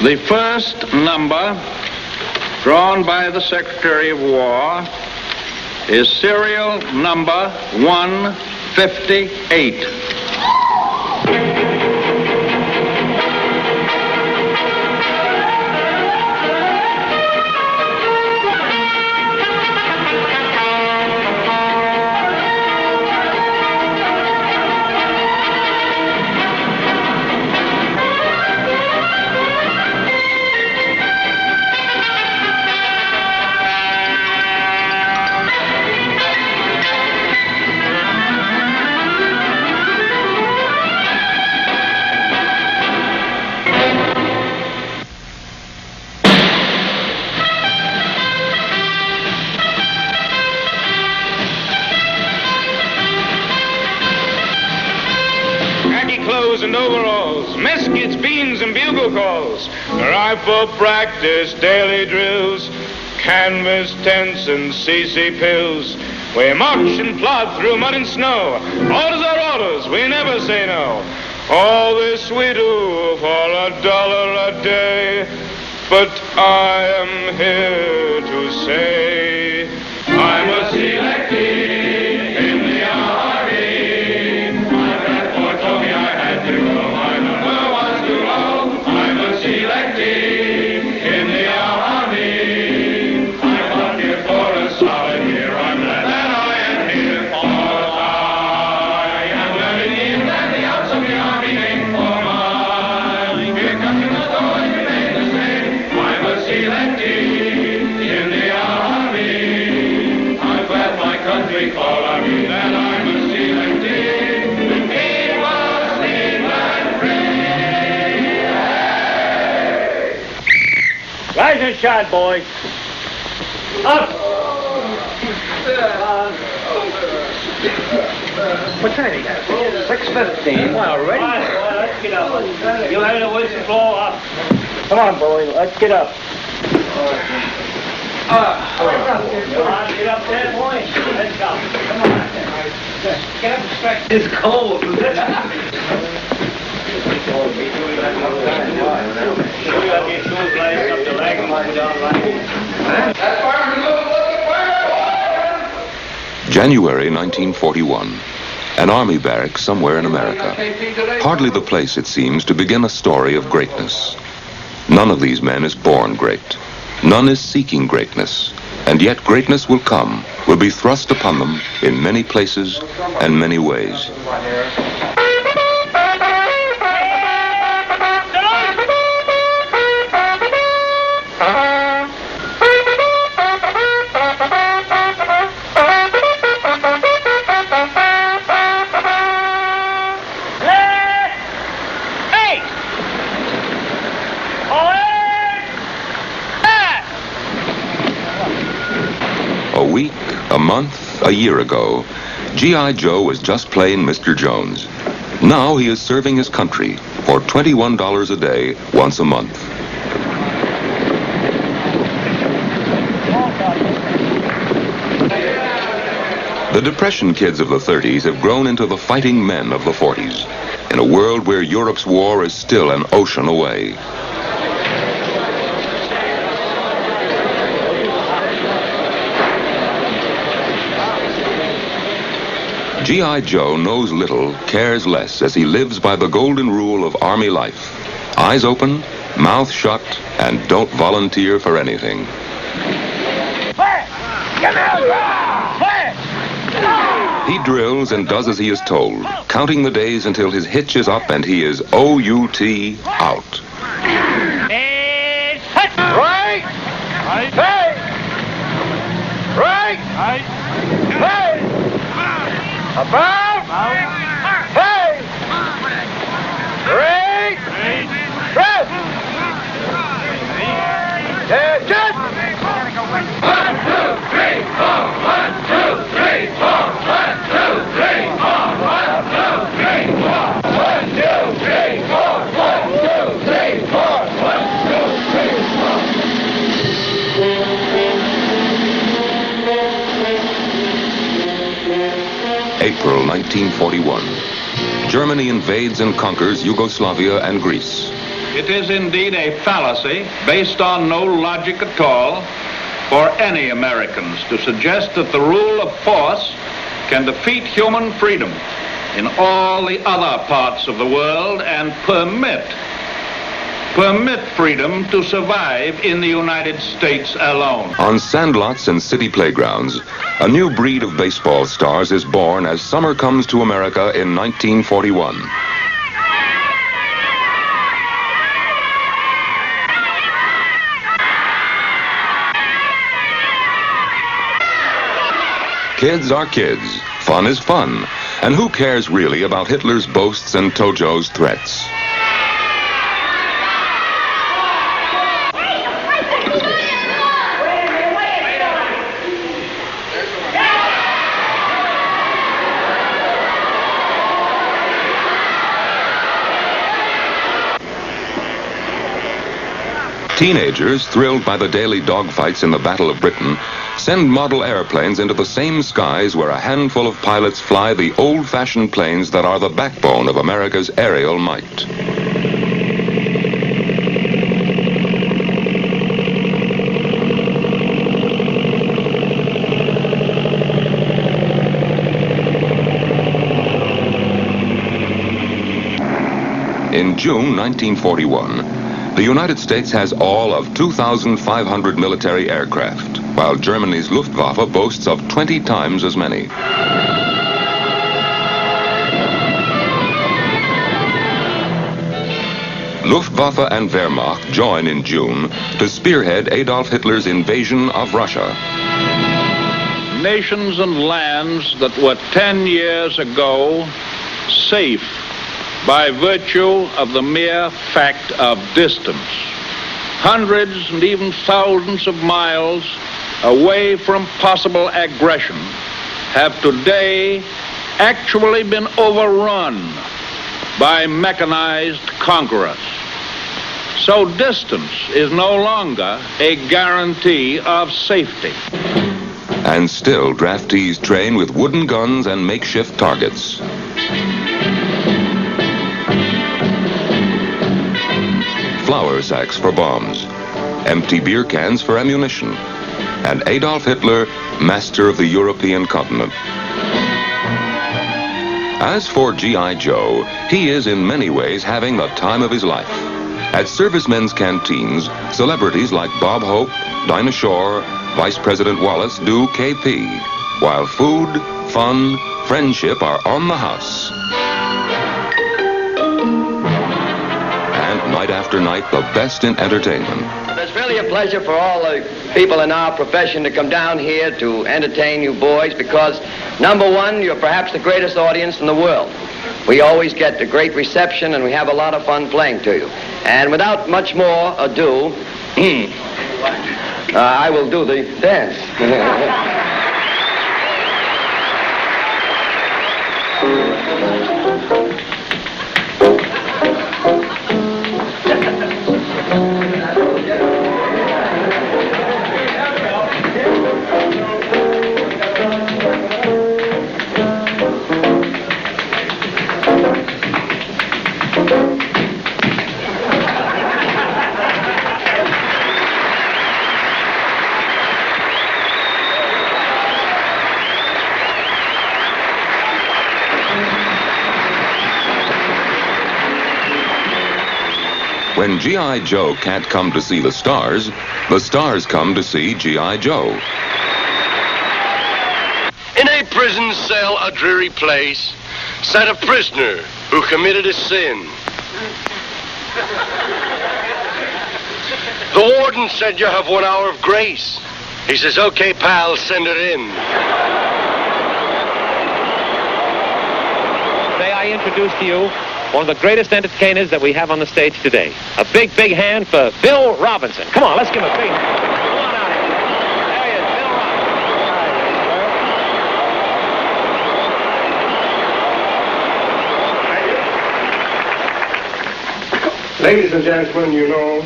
The first number drawn by the Secretary of War is serial number 158. And overalls, muskets, beans, and bugle calls, rifle practice, daily drills, canvas tents and CC pills. We march and plod through mud and snow. Orders are orders, we never say no. All this we do for $1 a day. But I am here to say I'm a selectee in the army. Selectee in the army. I'm not here for a solid year. I'm glad that I am here for I am living in the outs of the army made for mine. Here comes the story, remain the same. I'm a selectee in the army. I'm glad my country called on me that I'm a selectee. Rise and shine, boys. Up! What time is that? 6:15. Well, ready? All right, let's get up. You have the whistle blow up. Come on, boy. Let's get up. Come on, get up there, boy. Let's go. Come on. Get up and stretch. It's cold. January 1941. An army barracks somewhere in America. Hardly the place, it seems, to begin a story of greatness. None of these men is born great. None is seeking greatness. And yet greatness will come, will be thrust upon them in many places and many ways. A month, a year ago, G.I. Joe was just plain Mr. Jones. Now he is serving his country for $21 a day, once a month. The Depression kids of the 30s have grown into the fighting men of the 40s, in a world where Europe's war is still an ocean away. G.I. Joe knows little, cares less, as he lives by the golden rule of Army life. Eyes open, mouth shut, and don't volunteer for anything. He drills and does as he is told, counting the days until his hitch is up and he is O-U-T out. Right! Hey! Right! Hey! About! Hey! Great! Press! Attention! 1, 2, 3, 4. 1, 2, 3, 4. 1, 2, 3, 4. 1, 2, 3, 4. 1, 2, 3, 4. 1, 2, 3, 4. 1, 2, 3, 4. April 1941. Germany invades and conquers Yugoslavia and Greece. It is indeed a fallacy based on no logic at all for any Americans to suggest that the rule of force can defeat human freedom in all the other parts of the world and permit freedom to survive in the United States alone. On sandlots and city playgrounds, a new breed of baseball stars is born as summer comes to America in 1941. Kids are kids, fun is fun, and who cares really about Hitler's boasts and Tojo's threats? Teenagers, thrilled by the daily dogfights in the Battle of Britain, send model airplanes into the same skies where a handful of pilots fly the old-fashioned planes that are the backbone of America's aerial might. In June 1941, the United States has all of 2,500 military aircraft, while Germany's Luftwaffe boasts of 20 times as many. Luftwaffe and Wehrmacht join in June to spearhead Adolf Hitler's invasion of Russia. Nations and lands that were 10 years ago safe by virtue of the mere fact of distance, hundreds and even thousands of miles away from possible aggression, have today actually been overrun by mechanized conquerors. So distance is no longer a guarantee of safety. And still, draftees train with wooden guns and makeshift targets. Flour sacks for bombs, empty beer cans for ammunition, and Adolf Hitler, master of the European continent. As for G.I. Joe, he is in many ways having the time of his life. At servicemen's canteens, celebrities like Bob Hope, Dinah Shore, Vice President Wallace do KP, while food, fun, friendship are on the house. Night after night, the best in entertainment. It's really a pleasure for all the people in our profession to come down here to entertain you boys because, number one, you're perhaps the greatest audience in the world. We always get a great reception and we have a lot of fun playing to you. And without much more ado, I will do the dance. When G.I. Joe can't come to see the stars come to see G.I. Joe. In a prison cell, a dreary place, sat a prisoner who committed a sin. The warden said, "You have 1 hour of grace." He says, "Okay, pal, send it in." May I introduce to you one of the greatest entertainers that we have on the stage today. A big, big hand for Bill Robinson. Come on, let's give him a big hand. Come on out here. There he is, Bill Robinson. Ladies and gentlemen, you know,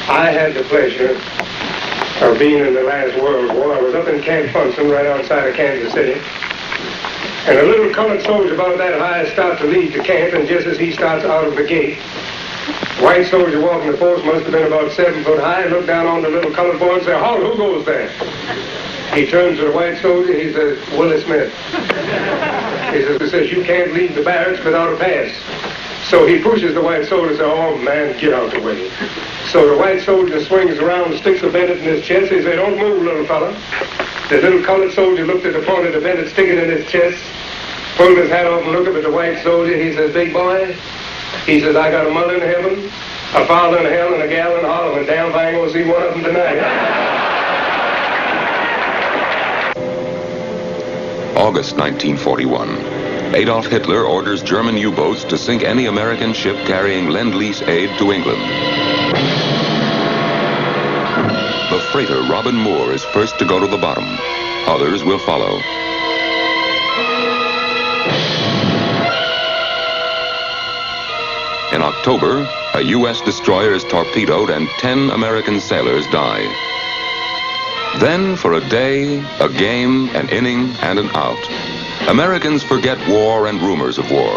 I had the pleasure of being in the last World War. I was up in Camp Funson right outside of Kansas City. And a little colored soldier about that high starts to leave the camp, and just as he starts out of the gate, White soldier walking the post must have been about 7 foot high, looked down on the little colored boy and said, "Halt, who goes there?" He turns to the white soldier, he says, "Willie Smith." He says, "You can't leave the barracks without a pass." So he pushes the white soldier and says, "Oh, man, get out the way." So the white soldier swings around and sticks a bayonet in his chest. He said, "Don't move, little fella." The little colored soldier looked at the point of the bayonet sticking in his chest, pulled his hat off and looked up at the white soldier. He says, "Big boy," he says, "I got a mother in heaven, a father in hell, and a gal in Harlem, and damn if I ain't gonna see one of them tonight." August 1941. Adolf Hitler orders German U-boats to sink any American ship carrying Lend-Lease aid to England. The freighter Robin Moore is first to go to the bottom. Others will follow. In October, a U.S. destroyer is torpedoed and 10 American sailors die. Then, for a day, a game, an inning, and an out, Americans forget war and rumors of war.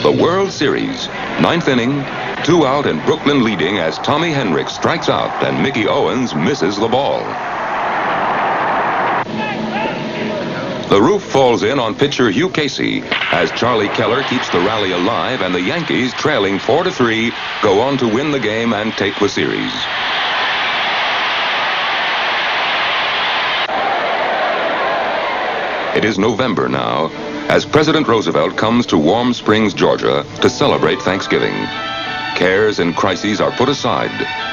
The World Series, 9th inning, 2 out and Brooklyn leading as Tommy Henricks strikes out and Mickey Owens misses the ball. The roof falls in on pitcher Hugh Casey as Charlie Keller keeps the rally alive and the Yankees, trailing 4-3, go on to win the game and take the series. It is November now, as President Roosevelt comes to Warm Springs, Georgia, to celebrate Thanksgiving. Cares and crises are put aside,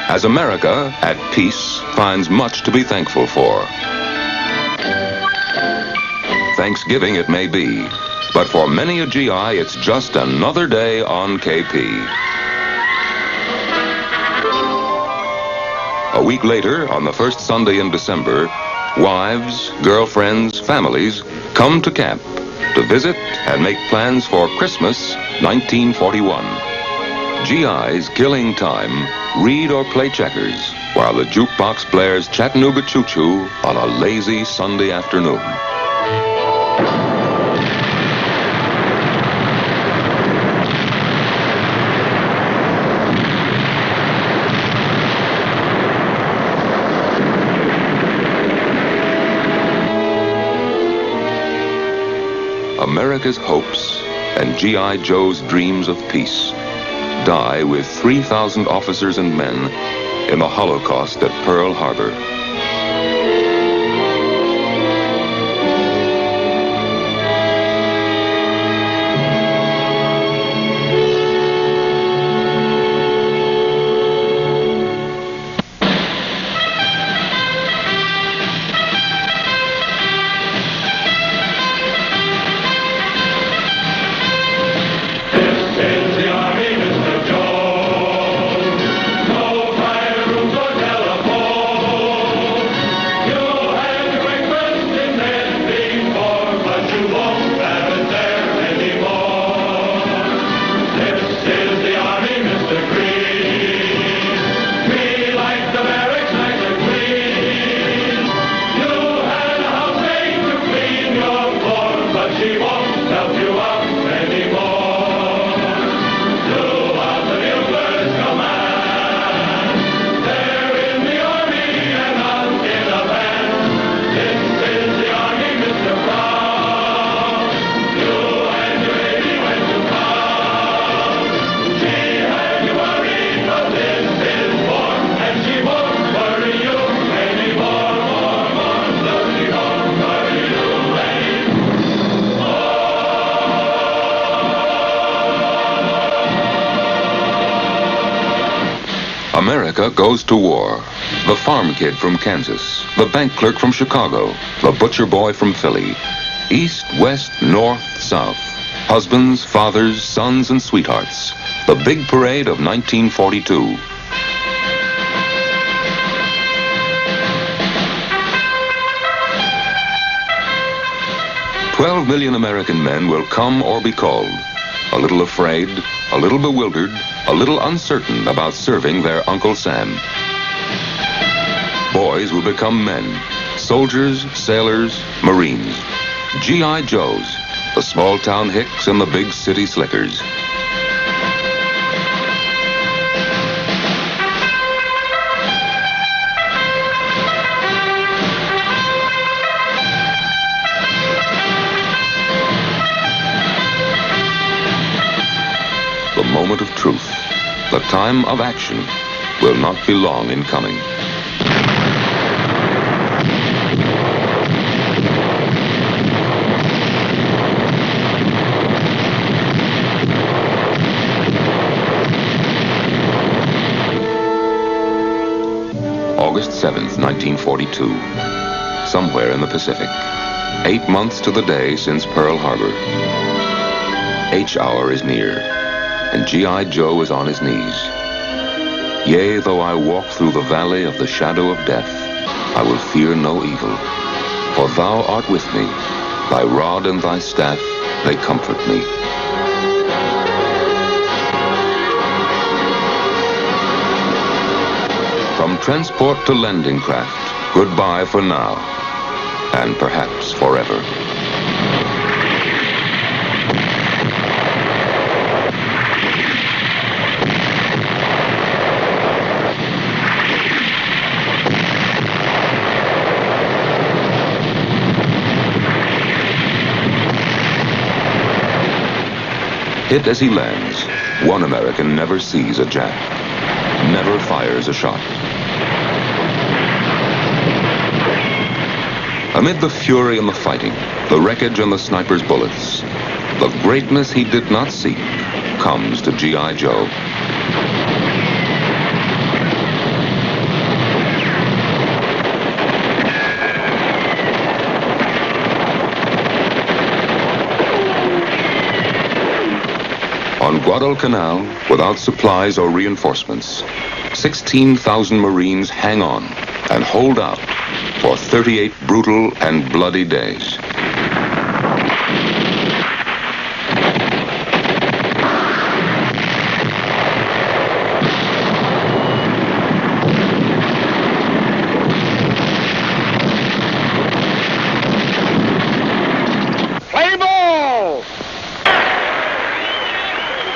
as America, at peace, finds much to be thankful for. Thanksgiving it may be, but for many a GI, it's just another day on KP. A week later, on the first Sunday in December, wives, girlfriends, families come to camp to visit and make plans for Christmas 1941. GIs killing time, read or play checkers, while the jukebox blares Chattanooga Choo Choo on a lazy Sunday afternoon. America's hopes and G.I. Joe's dreams of peace die with 3,000 officers and men in the Holocaust at Pearl Harbor. America goes to war. The farm kid from Kansas, the bank clerk from Chicago, the butcher boy from Philly. East, west, north, south. Husbands, fathers, sons, and sweethearts. The big parade of 1942. "12 million American men will come or be called, a little afraid, a little bewildered, a little uncertain about serving their Uncle Sam. Boys will become men, soldiers, sailors, Marines, G.I. Joes, the small-town hicks and the big city slickers. The time of action will not be long in coming. August 7th, 1942. Somewhere in the Pacific. 8 months to the day since Pearl Harbor. H hour is near, and G.I. Joe is on his knees. Yea, though I walk through the valley of the shadow of death, I will fear no evil, for thou art with me. Thy rod and thy staff, they comfort me. From transport to landing craft, goodbye for now, and perhaps forever. Hit as he lands, one American never sees a Jap, never fires a shot. Amid the fury and the fighting, the wreckage and the sniper's bullets, the greatness he did not seek comes to G.I. Joe. On Guadalcanal, without supplies or reinforcements, 16,000 Marines hang on and hold out for 38 brutal and bloody days. Play ball!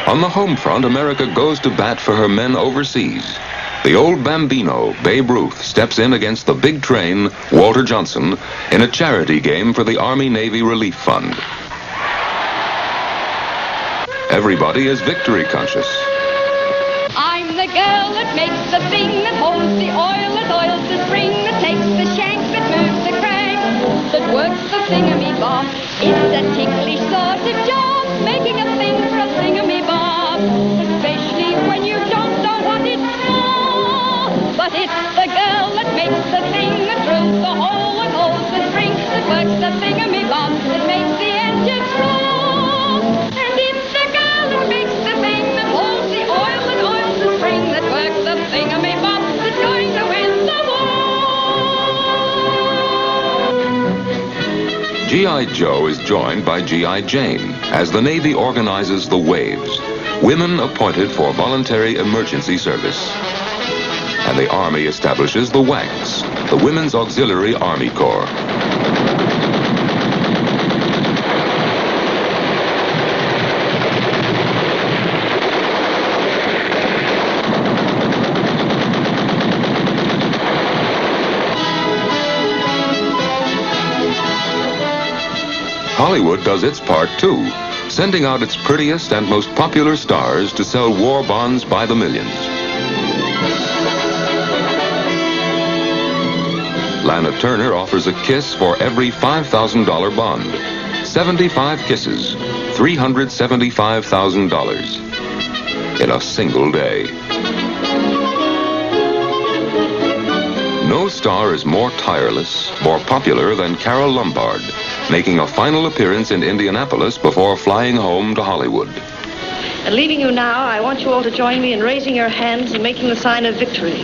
On the home front, America goes to bat for her men overseas. The old Bambino, Babe Ruth, steps in against the big train, Walter Johnson, in a charity game for the Army-Navy Relief Fund. Everybody is victory conscious. I'm the girl that makes the thing that holds the oil, that oils the spring, that takes the shank, that moves the crank, that works the thingamy-bob. It's a ticklish sort of job, making a thing for a thingamy-bob, especially when you don't know what it's for. But it's the girl that makes the thing, that drills the hole, that holds the spring, that works the thingamy-bob, that makes the engine roll. And it's the girl that makes the thing, that holds the oil, that oils the spring, that works the thingamy-bob, that's going to win the war. G.I. Joe is joined by G.I. Jane as the Navy organizes the Waves, women appointed for voluntary emergency service. And the Army establishes the WACs, the Women's Auxiliary Army Corps. Hollywood does its part too, sending out its prettiest and most popular stars to sell war bonds by the millions. Lana Turner offers a kiss for every $5,000 bond. 75 kisses, $375,000 in a single day. No star is more tireless, more popular than Carole Lombard, making a final appearance in Indianapolis before flying home to Hollywood. And leaving you now, I want you all to join me in raising your hands and making the sign of victory.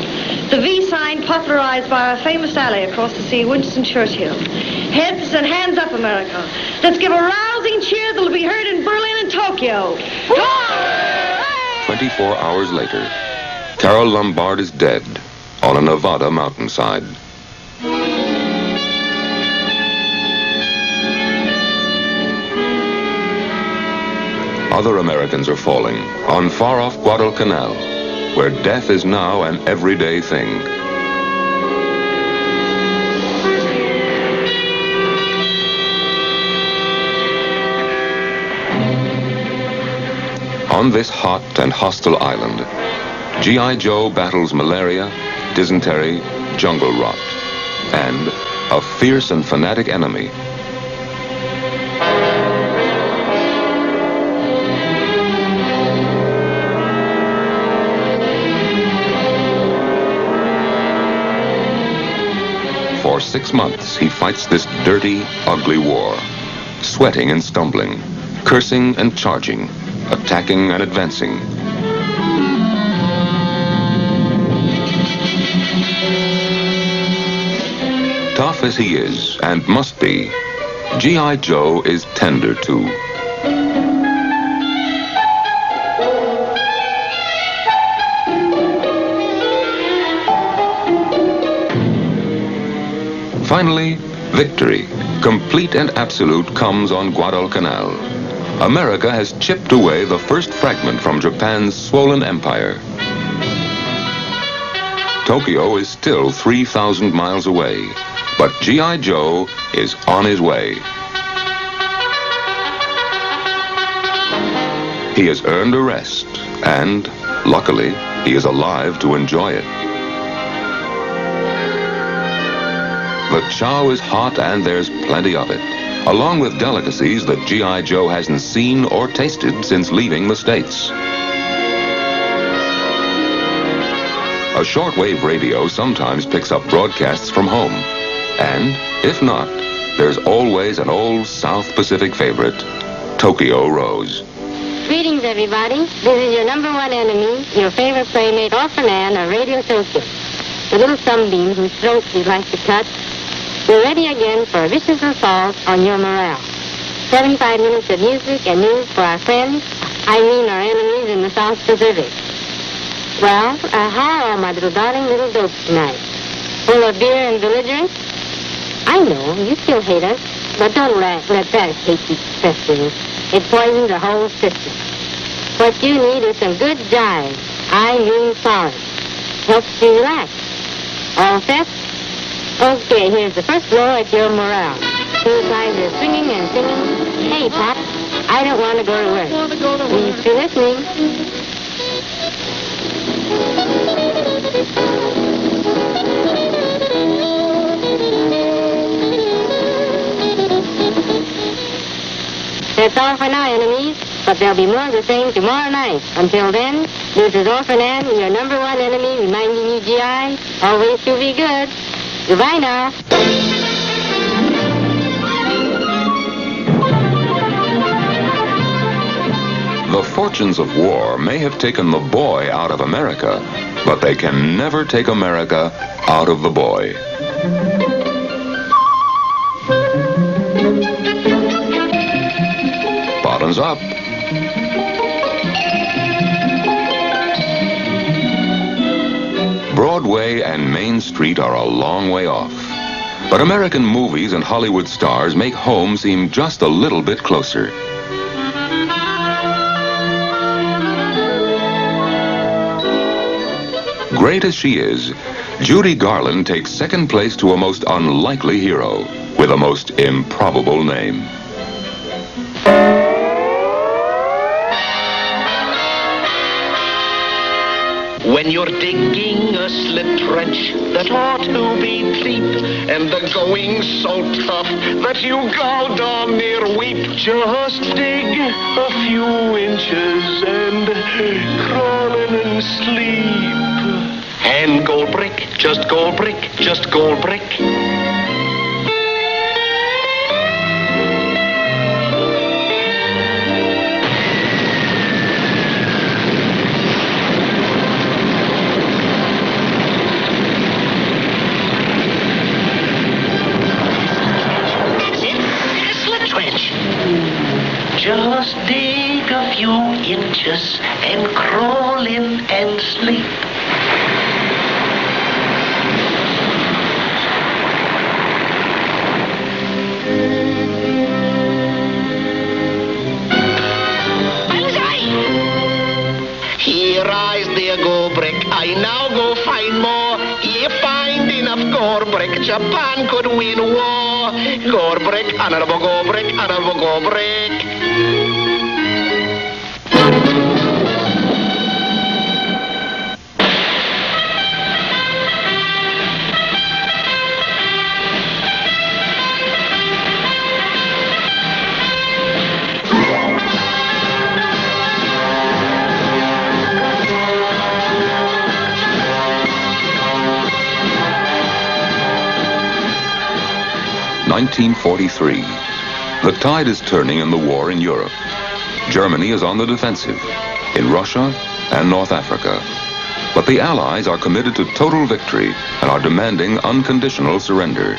The V sign popularized by our famous ally across the sea, Winston Churchill. Heads and hands up, America. Let's give a rousing cheer that'll be heard in Berlin and Tokyo. 24 hours later, Carole Lombard is dead on a Nevada mountainside. Other Americans are falling on far-off Guadalcanal, where death is now an everyday thing. On this hot and hostile island, G.I. Joe battles malaria, dysentery, jungle rot, and a fierce and fanatic enemy. For 6 months, he fights this dirty, ugly war, sweating and stumbling, cursing and charging, attacking and advancing. Tough as he is, and must be, G.I. Joe is tender too. Finally, victory, complete and absolute, comes on Guadalcanal. America has chipped away the first fragment from Japan's swollen empire. Tokyo is still 3,000 miles away, but G.I. Joe is on his way. He has earned a rest, and, luckily, he is alive to enjoy it. The chow is hot and there's plenty of it, along with delicacies that G.I. Joe hasn't seen or tasted since leaving the States. A shortwave radio sometimes picks up broadcasts from home. And, if not, there's always an old South Pacific favorite, Tokyo Rose. Greetings, everybody. This is your number one enemy, your favorite playmate, Orphan Ann of Radio Tokyo. The little sunbeam whose throats we like to cut. We're ready again for a vicious assault on your morale. 75 minutes of music and news for our friends, our enemies in the South Pacific. Well, how are my little darling little dopes tonight? Full of beer and belligerence? I know, you still hate us, but don't let that hate keep festering. It poisons the whole system. What you need is some good jive. I mean solid. Helps you relax. All set? Okay, here's the first blow at your morale. 2 times of swinging and singing. Hey, Pop, I don't want to go to work. Please be listening. That's all for now, enemies, but there'll be more of the same tomorrow night. Until then, this is Orphan Ann, your number one enemy, reminding you, G.I., always to be good. Goodbye now. The fortunes of war may have taken the boy out of America, but they can never take America out of the boy. Bottoms up. Broadway and Main Street are a long way off, but American movies and Hollywood stars make home seem just a little bit closer. Great as she is, Judy Garland takes second place to a most unlikely hero with a most improbable name. When you're digging a slit trench that ought to be deep, and the going's so tough that you go darn near weep, just dig a few inches and crawl in and sleep. And gold brick, just gold brick, just gold brick. Just dig a few inches and crawl in and sleep. Here eyes there go brick, I now go find more. Ye find enough gore brick, Japan could win war. Gore brick, honorable go brick, honorable go brick. 1943. The tide is turning in the war in Europe. Germany is on the defensive, in Russia and North Africa. But the Allies are committed to total victory and are demanding unconditional surrender.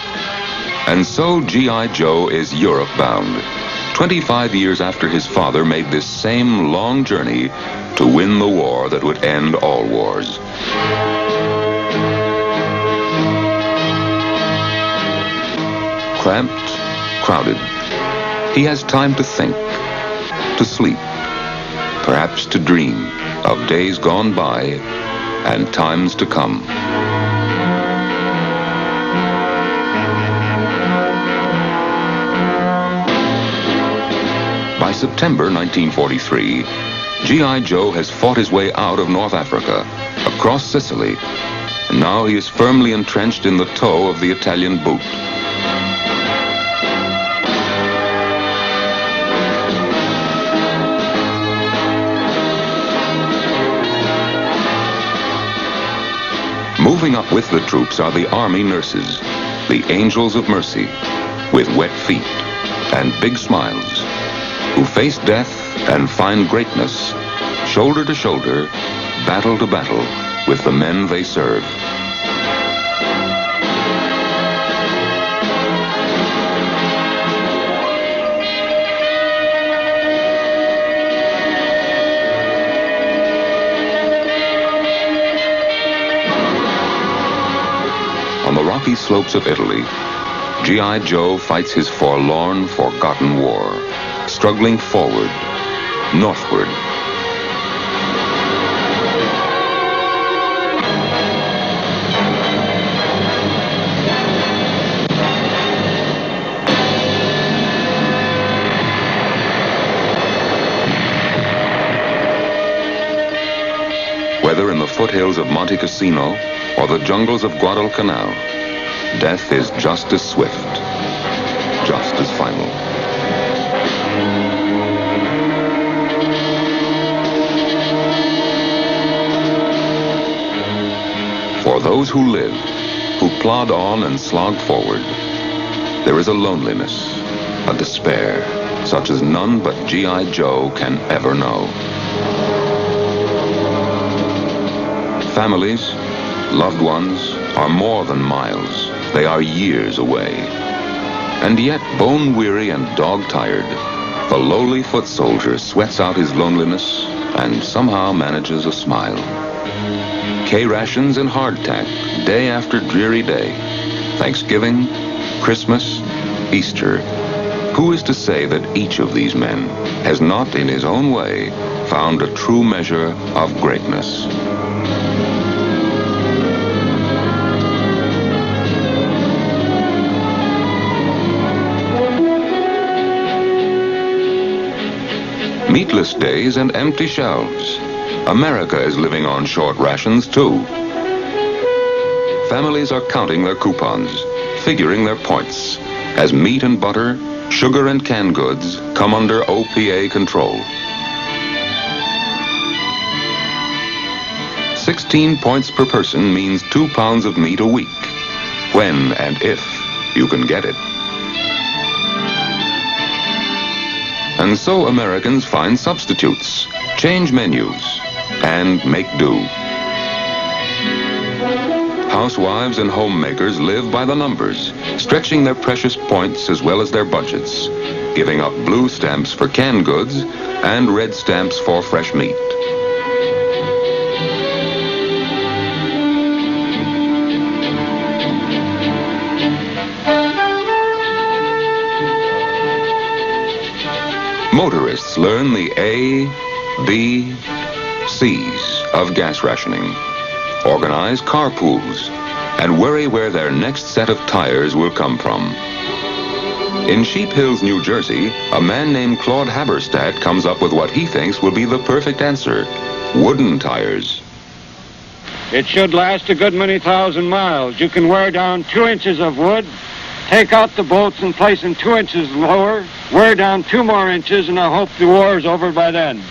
And so G.I. Joe is Europe-bound, 25 years after his father made this same long journey to win the war that would end all wars. Cramped, crowded. He has time to think, to sleep, perhaps to dream of days gone by and times to come. By September 1943, G.I. Joe has fought his way out of North Africa, across Sicily, and now he is firmly entrenched in the toe of the Italian boot. Moving up with the troops are the army nurses, the angels of mercy, with wet feet and big smiles, who face death and find greatness, shoulder to shoulder, battle to battle, with the men they serve. On the rocky slopes of Italy, G.I. Joe fights his forlorn, forgotten war, struggling forward, northward. Whether in the foothills of Monte Cassino or the jungles of Guadalcanal, death is just as swift, just as final. For those who live, who plod on and slog forward, there is a loneliness, a despair, such as none but G.I. Joe can ever know. Families, loved ones, are more than miles. They are years away. And yet, bone-weary and dog-tired, the lowly foot soldier sweats out his loneliness and somehow manages a smile. K-rations and hardtack, day after dreary day. Thanksgiving, Christmas, Easter. Who is to say that each of these men has not, in his own way, found a true measure of greatness? Meatless days and empty shelves. America is living on short rations, too. Families are counting their coupons, figuring their points, as meat and butter, sugar and canned goods come under OPA control. 16 points per person means 2 pounds of meat a week, when and if you can get it. And so Americans find substitutes, change menus, and make do. Housewives and homemakers live by the numbers, stretching their precious points as well as their budgets, giving up blue stamps for canned goods and red stamps for fresh meat. Motorists learn the A, B, C's of gas rationing, organize carpools, and worry where their next set of tires will come from. In Sheep Hills, New Jersey, a man named Claude Haberstadt comes up with what he thinks will be the perfect answer: wooden tires. It should last a good many thousand miles. You can wear down 2 inches of wood, take out the bolts and place them 2 inches lower, wear down 2 more inches, and I hope the war's over by then.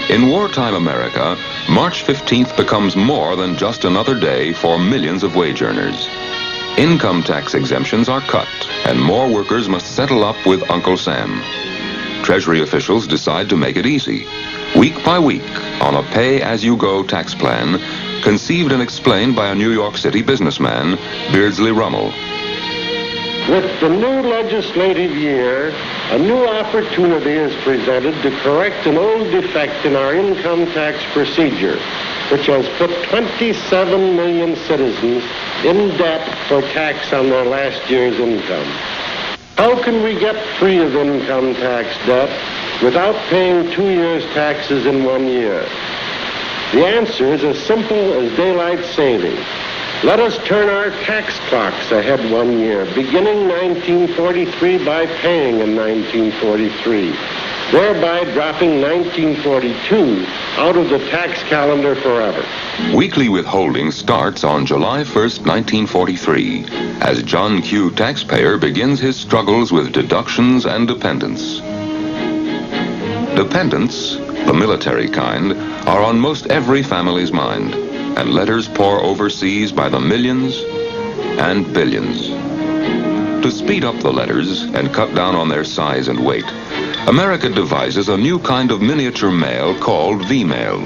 In wartime America, March 15th becomes more than just another day for millions of wage earners. Income tax exemptions are cut, and more workers must settle up with Uncle Sam. Treasury officials decide to make it easy. Week by week, on a pay-as-you-go tax plan, conceived and explained by a New York City businessman, Beardsley Rummel. With the new legislative year, a new opportunity is presented to correct an old defect in our income tax procedure, which has put 27 million citizens in debt for tax on their last year's income. How can we get free of income tax debt without paying 2 years' taxes in 1 year? The answer is as simple as daylight saving. Let us turn our tax clocks ahead 1 year, beginning 1943 by paying in 1943, thereby dropping 1942 out of the tax calendar forever. Weekly withholding starts on July 1st, 1943, as John Q. taxpayer begins his struggles with deductions and dependents. Dependents, the military kind, are on most every family's mind, and letters pour overseas by the millions and billions. To speed up the letters and cut down on their size and weight, America devises a new kind of miniature mail called V-mail.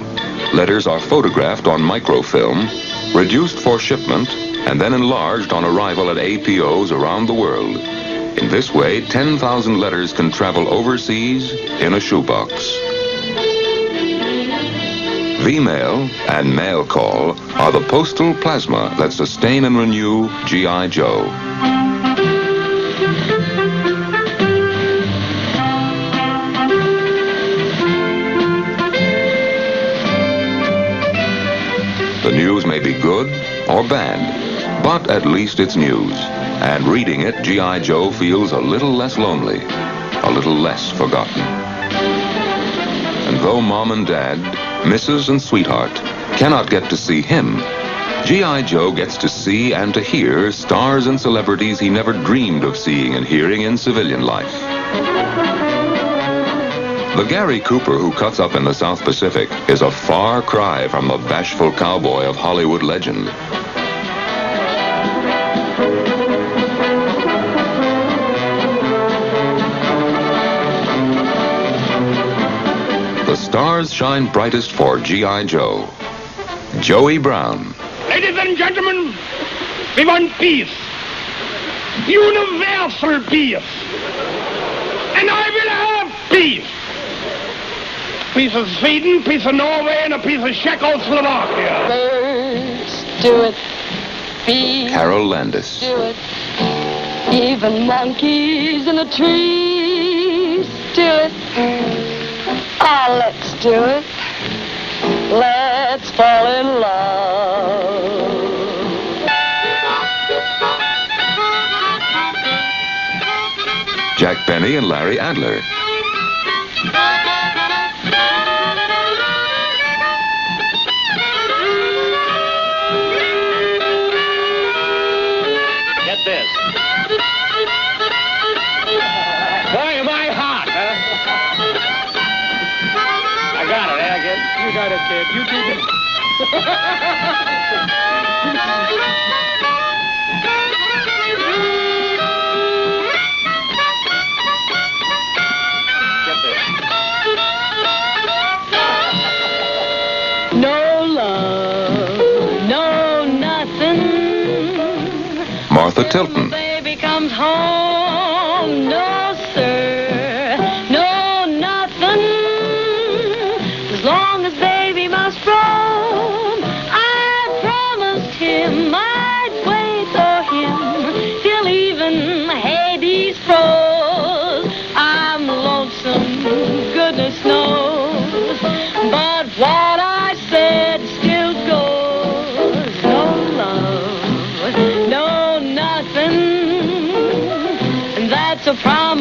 Letters are photographed on microfilm, reduced for shipment, and then enlarged on arrival at APOs around the world. In this way, 10,000 letters can travel overseas in a shoebox. V-mail and mail call are the postal plasma that sustain and renew G.I. Joe. The news may be good or bad, but at least it's news. And reading it, G.I. Joe feels a little less lonely, a little less forgotten. And though Mom and Dad, Mrs. and Sweetheart, cannot get to see him, G.I. Joe gets to see and to hear stars and celebrities he never dreamed of seeing and hearing in civilian life. The Gary Cooper who cuts up in the South Pacific is a far cry from the bashful cowboy of Hollywood legend. The stars shine brightest for G.I. Joe. Joey Brown. Ladies and gentlemen, we want peace. Universal peace. And I will have peace. Piece of Sweden, piece of Norway, and a piece of Czechoslovakia. Birds do it. Bees Carol Landis. do it. Even monkeys in the trees do it. Ah, let's do it. Let's fall in love. Jack Benny and Larry Adler. Get this. Boy, am I hot, huh? I got it, eh? You got it, kid. You did it. Get this. No love, no nothing. Martha Tilton. Baby comes home, no sir, no nothing. As long as baby must roam, I promised him I'd wait for him till even Hades froze. I'm lonesome, goodness knows, but what I said still goes. No love, no nothing, and that's a promise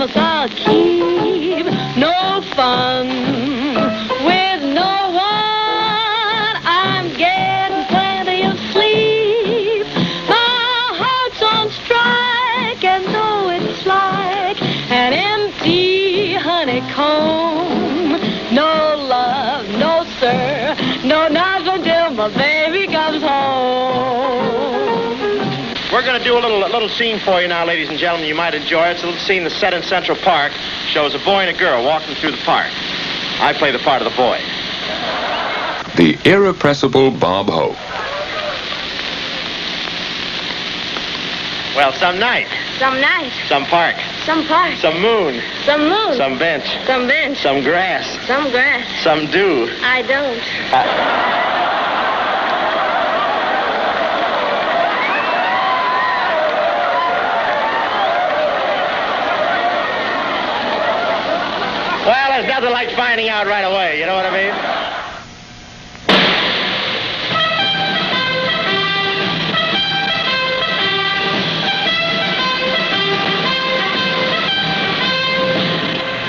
a little scene for you now, ladies and gentlemen. You might enjoy it. It's a little scene that's set in Central Park. Shows a boy and a girl walking through the park. I play the part of the boy. The irrepressible Bob Hope. Well, some night, Some night, some park, some park, some moon, some moon, some bench, some bench, some grass, some grass. some dew. I don't. Well, there's nothing like finding out right away, you know what I mean?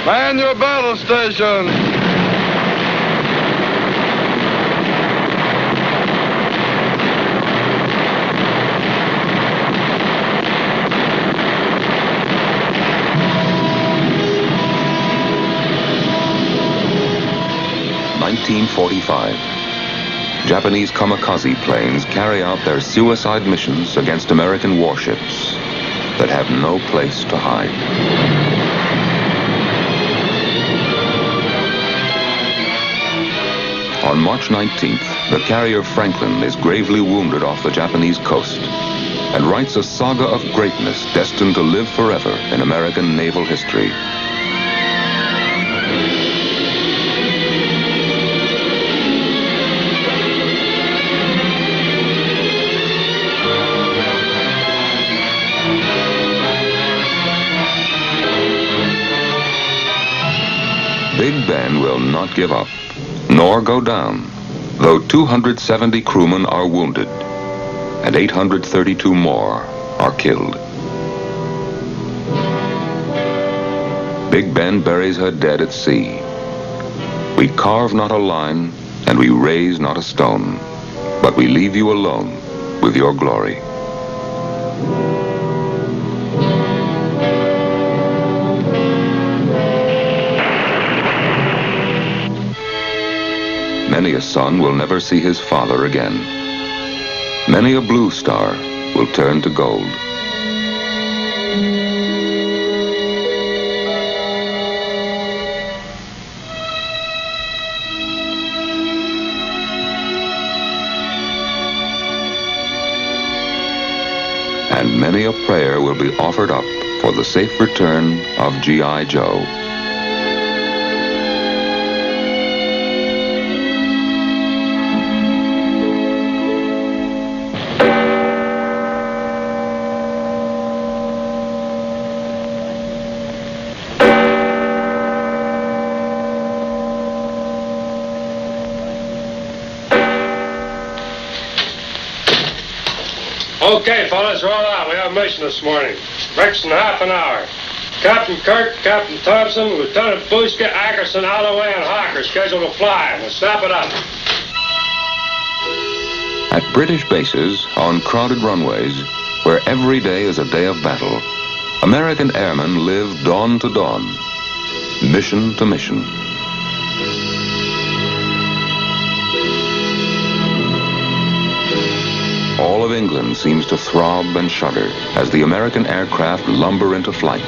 Man your battle station. (1945). Japanese kamikaze planes carry out their suicide missions against American warships that have no place to hide. On March 19th, the carrier Franklin is gravely wounded off the Japanese coast and writes a saga of greatness destined to live forever in American naval history. Big Ben will not give up, nor go down, though 270 crewmen are wounded and 832 more are killed. Big Ben buries her dead at sea. We carve not a line and we raise not a stone, but we leave you alone with your glory. Many a son will never see his father again. Many a blue star will turn to gold. And many a prayer will be offered up for the safe return of G.I. Joe. Okay, fellas, roll out. We have a mission this morning. Breakfast in half an hour. Captain Kirk, Captain Thompson, Lieutenant Buska, Ackerson, Holloway, and Hawker scheduled to fly. We'll snap it up. At British bases, on crowded runways, where every day is a day of battle, American airmen live dawn to dawn, mission to mission. All of England seems to throb and shudder as the American aircraft lumber into flight.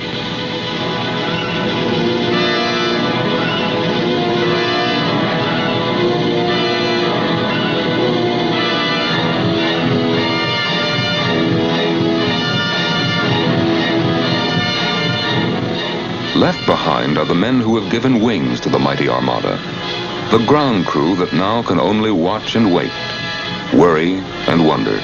Left behind are the men who have given wings to the mighty armada, the ground crew that now can only watch and wait, worry and wonder.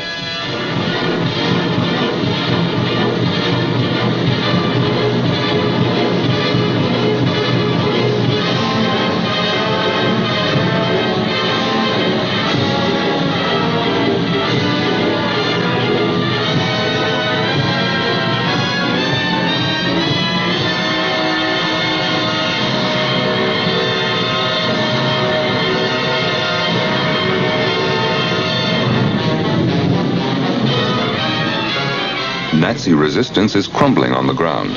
Nazi resistance is crumbling on the ground,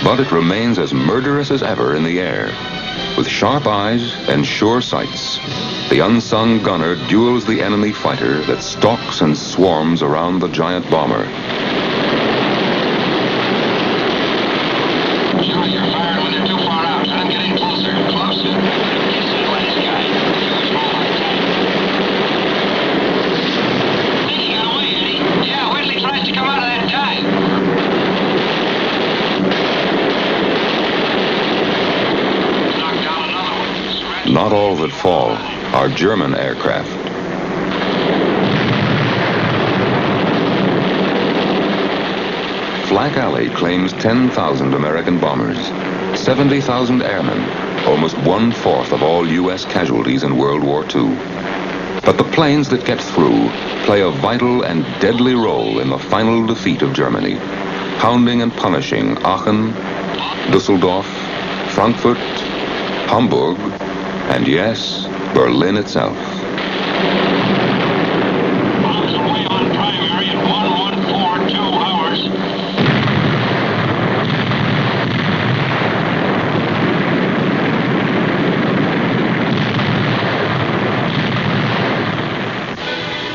but it remains as murderous as ever in the air. With sharp eyes and sure sights, the unsung gunner duels the enemy fighter that stalks and swarms around the giant bomber. Sure, you're firing when they're too far out. Let them get in closer. Closer. You see where this guy is. Hey, he got away, Eddie. Yeah, wait till he tries to come out of that dive. Knocked down another one. Not all that fall are German aircraft. Flack Alley claims 10,000 American bombers, 70,000 airmen, almost 1/4 of all U.S. casualties in World War II. But the planes that get through play a vital and deadly role in the final defeat of Germany, pounding and punishing Aachen, Dusseldorf, Frankfurt, Hamburg, and yes, Berlin itself. Bombs away on primary in 1142 hours.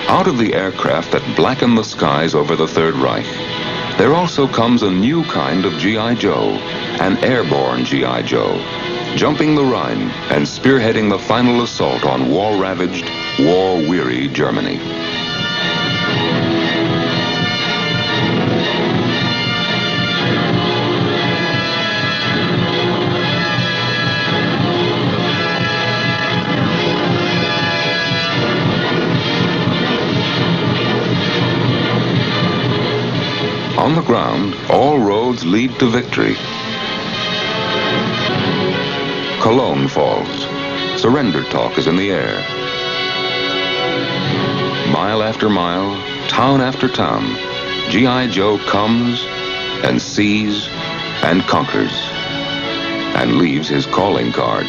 Out of the aircraft that blacken the skies over the Third Reich, there also comes a new kind of G.I. Joe, an airborne G.I. Joe, jumping the Rhine and spearheading the final assault on war-ravaged, war-weary Germany. On the ground, all roads lead to victory. Cologne falls. Surrender talk is in the air. Mile after mile, town after town, G.I. Joe comes and sees and conquers and leaves his calling card.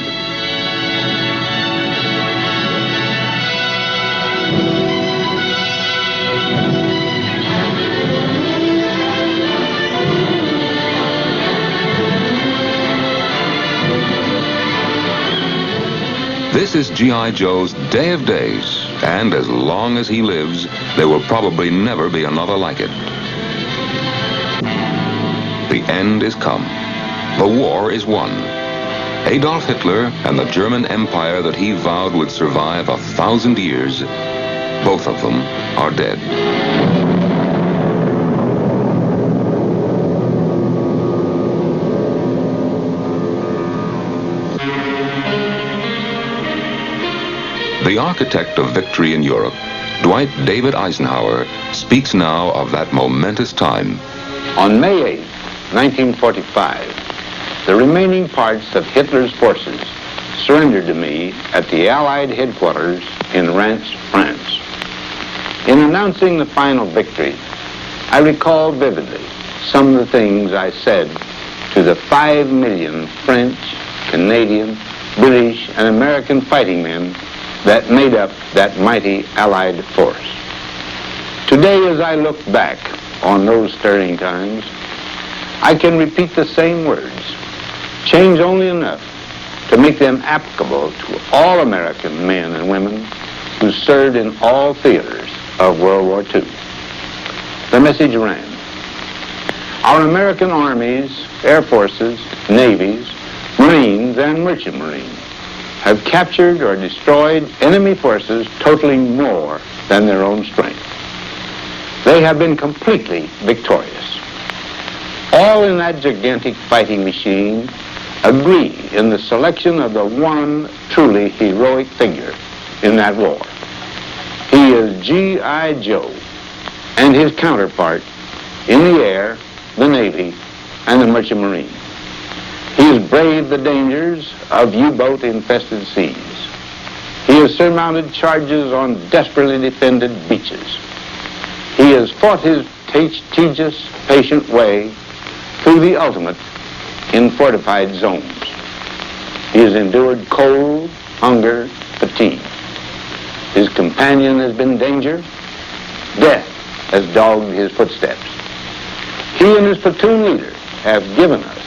This is G.I. Joe's day of days, and as long as he lives, there will probably never be another like it. The end is come. The war is won. Adolf Hitler and the German Empire that he vowed would survive 1,000 years, both of them are dead. The architect of victory in Europe, Dwight David Eisenhower, speaks now of that momentous time. On May 8, 1945, the remaining parts of Hitler's forces surrendered to me at the Allied headquarters in Reims, France. In announcing the final victory, I recall vividly some of the things I said to the 5 million French, Canadian, British, and American fighting men that made up that mighty Allied force. Today, as I look back on those stirring times, I can repeat the same words, change only enough to make them applicable to all American men and women who served in all theaters of World War II. The message ran, our American armies, air forces, navies, Marines, and merchant Marines have captured or destroyed enemy forces totaling more than their own strength. They have been completely victorious. All in that gigantic fighting machine agree in the selection of the one truly heroic figure in that war. He is G.I. Joe, and his counterpart in the air, the Navy, and the Merchant Marine. He has braved the dangers of U-boat-infested seas. He has surmounted charges on desperately defended beaches. He has fought his tedious, patient way through the ultimate in fortified zones. He has endured cold, hunger, fatigue. His companion has been danger. Death has dogged his footsteps. He and his platoon leader have given us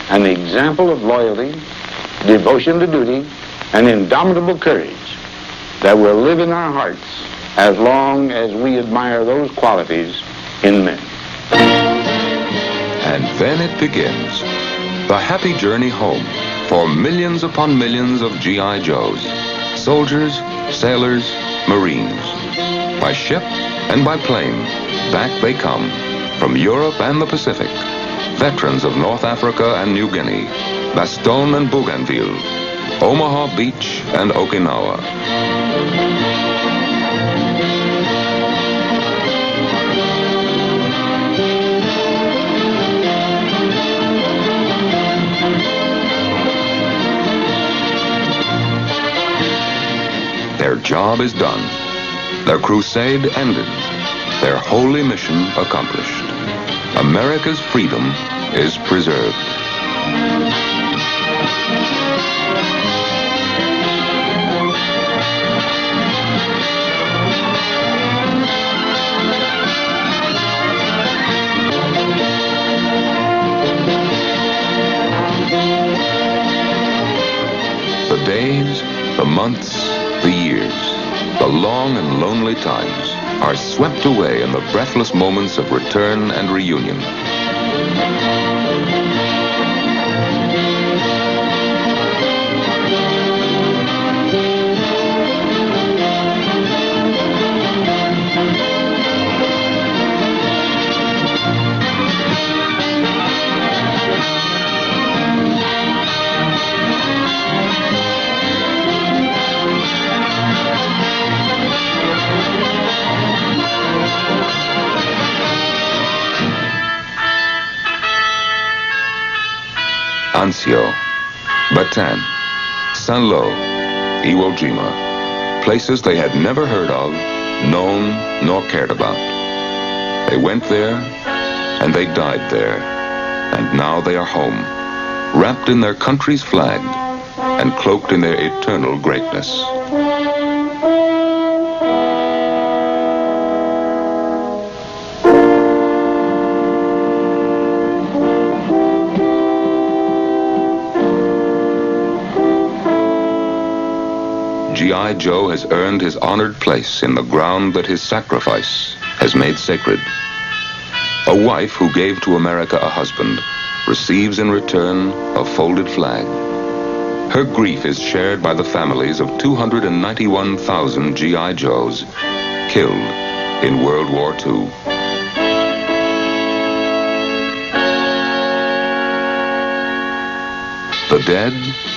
an example of loyalty, devotion to duty, and indomitable courage that will live in our hearts as long as we admire those qualities in men. And then it begins. The happy journey home for millions upon millions of G.I. Joes, soldiers, sailors, Marines. By ship and by plane, back they come from Europe and the Pacific. Veterans of North Africa and New Guinea, Bastogne and Bougainville, Omaha Beach and Okinawa. Their job is done. Their crusade ended. Their holy mission accomplished. America's freedom is preserved. The days, the months, the years, the long and lonely times are swept away in the breathless moments of return and reunion. Anzio, Bataan, Saint-Lô, Iwo Jima, places they had never heard of, known, nor cared about. They went there, and they died there, and now they are home, wrapped in their country's flag, and cloaked in their eternal greatness. G.I. Joe has earned his honored place in the ground that his sacrifice has made sacred. A wife who gave to America a husband receives in return a folded flag. Her grief is shared by the families of 291,000 G.I. Joes killed in World War II. The dead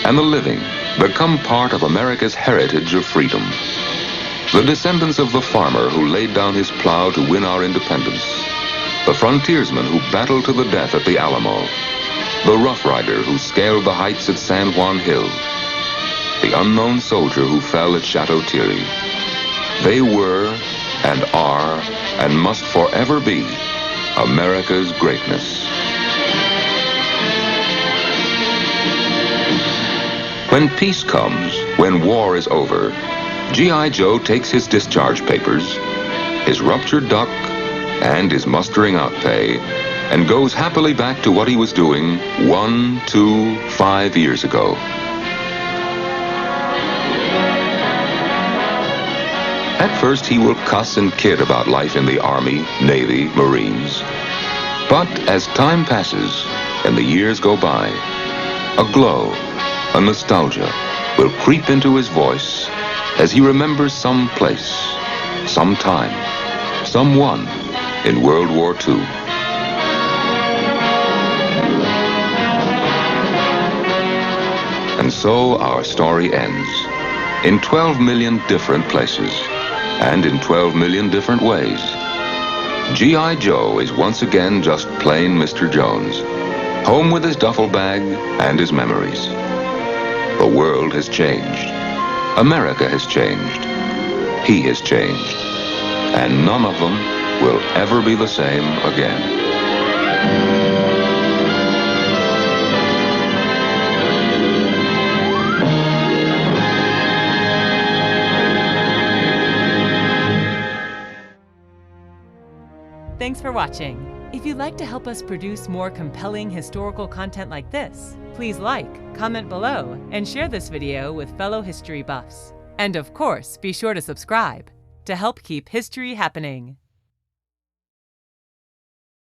and the living become part of America's heritage of freedom. The descendants of the farmer who laid down his plow to win our independence, the frontiersman who battled to the death at the Alamo, the rough rider who scaled the heights at San Juan Hill, the unknown soldier who fell at Chateau Thierry. They were and are and must forever be America's greatness. When peace comes, when war is over, G.I. Joe takes his discharge papers, his ruptured duck, and his mustering out pay, and goes happily back to what he was doing 1, 2, 5 years ago. At first, he will cuss and kid about life in the Army, Navy, Marines. But as time passes and the years go by, a glow, a nostalgia will creep into his voice as he remembers some place, some time, someone in World War II. And so our story ends in 12 million different places and in 12 million different ways. G.I. Joe is once again just plain Mr. Jones, home with his duffel bag and his memories. The world has changed. America has changed. He has changed. And none of them will ever be the same again. Thanks for watching. If you'd like to help us produce more compelling historical content like this, please like, comment below, and share this video with fellow history buffs. And of course, be sure to subscribe to help keep history happening.